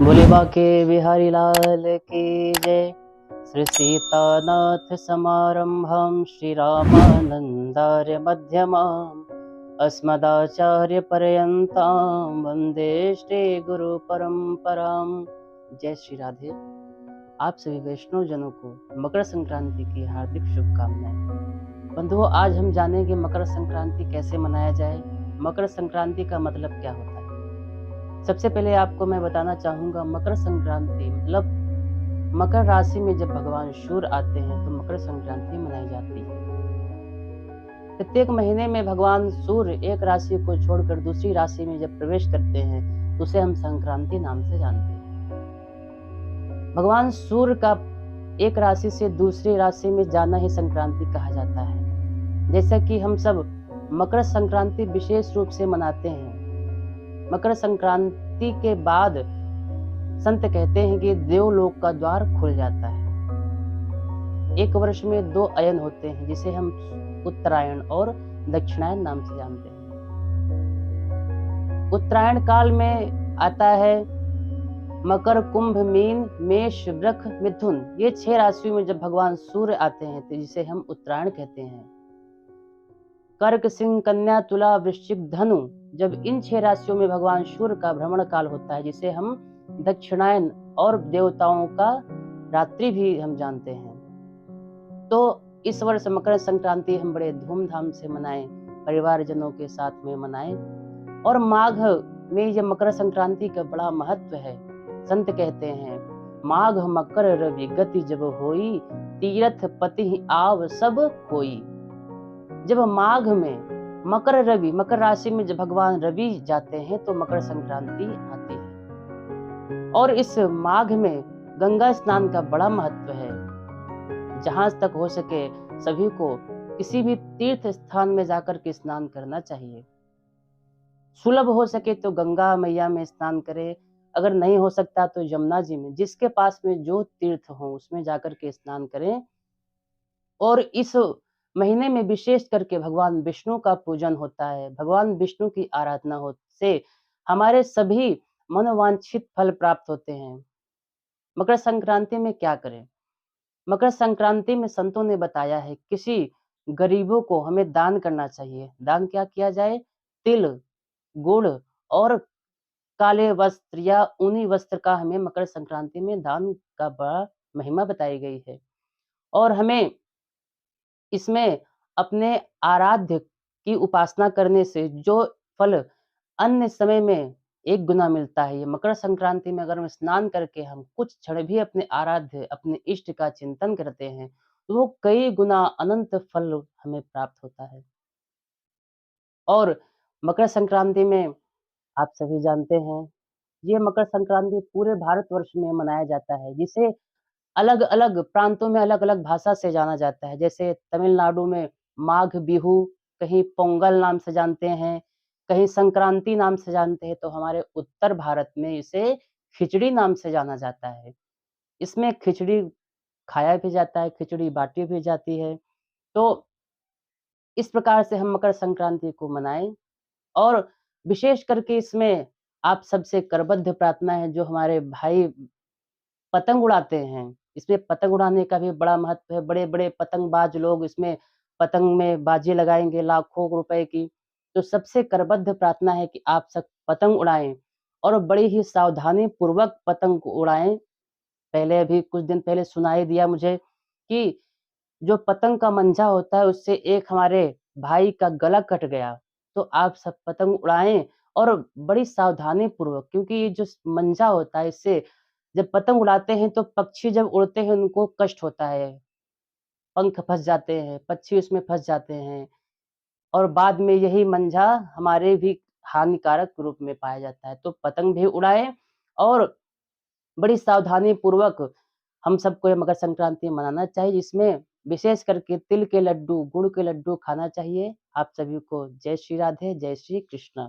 बोले बाके बिहारी लाल की जय। श्री सीतानाथ समारंभं श्री रामानंदार्य मध्यमाम् अस्मदाचार्य पर्यन्तां वंदे श्री गुरु परंपरां। जय श्री राधे। आप सभी वैष्णव जनों को मकर संक्रांति की हार्दिक शुभकामनाएं। बंधुओं, आज हम जानेंगे मकर संक्रांति कैसे मनाया जाए, मकर संक्रांति का मतलब क्या होता है। सबसे पहले आपको मैं बताना चाहूंगा, मकर संक्रांति मतलब मकर राशि में जब भगवान सूर्य आते हैं तो मकर संक्रांति मनाई जाती है। प्रत्येक महीने में भगवान सूर्य एक राशि को छोड़कर दूसरी राशि में जब प्रवेश करते हैं तो उसे हम संक्रांति नाम से जानते हैं। भगवान सूर्य का एक राशि से दूसरी राशि में जाना ही संक्रांति कहा जाता है। जैसा कि हम सब मकर संक्रांति विशेष रूप से मनाते हैं। मकर संक्रांति के बाद संत कहते हैं कि देवलोक का द्वार खुल जाता है। एक वर्ष में 2 अयन होते हैं जिसे हम उत्तरायण और दक्षिणायन नाम से जानते हैं। उत्तरायण काल में आता है मकर, कुंभ, मीन, मेष, वृष, मिथुन। ये 6 राशियों में जब भगवान सूर्य आते हैं तो जिसे हम उत्तरायण कहते हैं। कर्क, सिंह, कन्या, तुला, वृश्चिक, धनु, जब इन 6 राशियों में भगवान सूर्य का भ्रमण काल होता है जिसे हम दक्षिणायन और देवताओं का रात्रि भी हम जानते हैं। तो इस वर्ष मकर संक्रांति हम बड़े धूमधाम से मनाएं, परिवारजनों के साथ में मनाएं। और माघ में यह मकर संक्रांति का बड़ा महत्व है। संत कहते हैं, माघ मकर रवि गति जब होई, तीर्थ पति आव सब कोई। जब माघ में मकर रवि, मकर राशि में जब भगवान रवि जाते हैं तो मकर संक्रांति आती है। और इस माघ में गंगा स्नान का बड़ा महत्व है। जहां तक हो सके सभी को किसी भी तीर्थ स्थान में जाकर के स्नान करना चाहिए। सुलभ हो सके तो गंगा मैया में स्नान करें, अगर नहीं हो सकता तो यमुना जी में, जिसके पास में जो तीर्थ हो उसमें जाकर के स्नान करें। और इस महीने में विशेष करके भगवान विष्णु का पूजन होता है। भगवान विष्णु की आराधना हो से हमारे सभी मनोवांछित फल प्राप्त होते हैं। मकर संक्रांति में क्या करें? मकर संक्रांति में संतों ने बताया है किसी गरीबों को हमें दान करना चाहिए। दान क्या किया जाए? तिल, गुड़ और काले वस्त्र या ऊनी वस्त्र का हमें मकर संक्रांति में दान का बड़ा महिमा बताई गई है। और हमें इसमें अपने आराध्य की उपासना करने से जो फल अन्य समय में 1 गुना मिलता है, ये मकर संक्रांति में अगर हम स्नान करके हम कुछ क्षण भी अपने आराध्य, अपने इष्ट का चिंतन करते हैं तो वो कई गुना अनंत फल हमें प्राप्त होता है। और मकर संक्रांति में आप सभी जानते हैं, ये मकर संक्रांति पूरे भारतवर्ष में मनाया जाता है, जिसे अलग-अलग प्रांतों में अलग-अलग भाषा से जाना जाता है। जैसे तमिलनाडु में माघ बिहू, कहीं पोंगल नाम से जानते हैं, कहीं संक्रांति नाम से जानते हैं, तो हमारे उत्तर भारत में इसे खिचड़ी नाम से जाना जाता है। इसमें खिचड़ी खाया भी जाता है, खिचड़ी बाँटी भी जाती है। तो इस प्रकार से हम मकर संक्रांति को मनाएँ। और विशेष करके इसमें आप सबसे करबद्ध प्रार्थना है, जो हमारे भाई पतंग उड़ाते हैं। इसमें पतंग उड़ाने का भी बड़ा महत्व है। बड़े-बड़े पतंगबाज लोग इसमें पतंग में बाजी लगाएँगे लाखों रुपए की। तो सबसे करबद्ध प्रार्थना है कि आप सब पतंग उड़ाएँ और बड़ी ही सावधानी पूर्वक पतंग को उड़ाएँ। पहले अभी कुछ दिन पहले सुनाई दिया मुझे कि जो पतंग का मंजा होता है उससे एक हमारे भाई का गला कट गया। तो आप सब पतंग उड़ाएँ और बड़ी सावधानी पूर्वक, क्योंकि ये जो मंजा होता है इससे जब पतंग उड़ाते हैं तो पक्षी जब उड़ते हैं उनको कष्ट होता है, पंख फँस जाते हैं, पक्षी उसमें फँस जाते हैं और बाद में यही मंजा हमारे भी हानिकारक रूप में पाया जाता है। तो पतंग भी उड़ाएँ और बड़ी सावधानी पूर्वक हम सबको ये मकर संक्रांति मनाना चाहिए, जिसमें विशेष करके तिल के लड्डू, गुड़ के लड्डू खाना चाहिए। आप सभी को जय श्री राधे, जय श्री कृष्ण।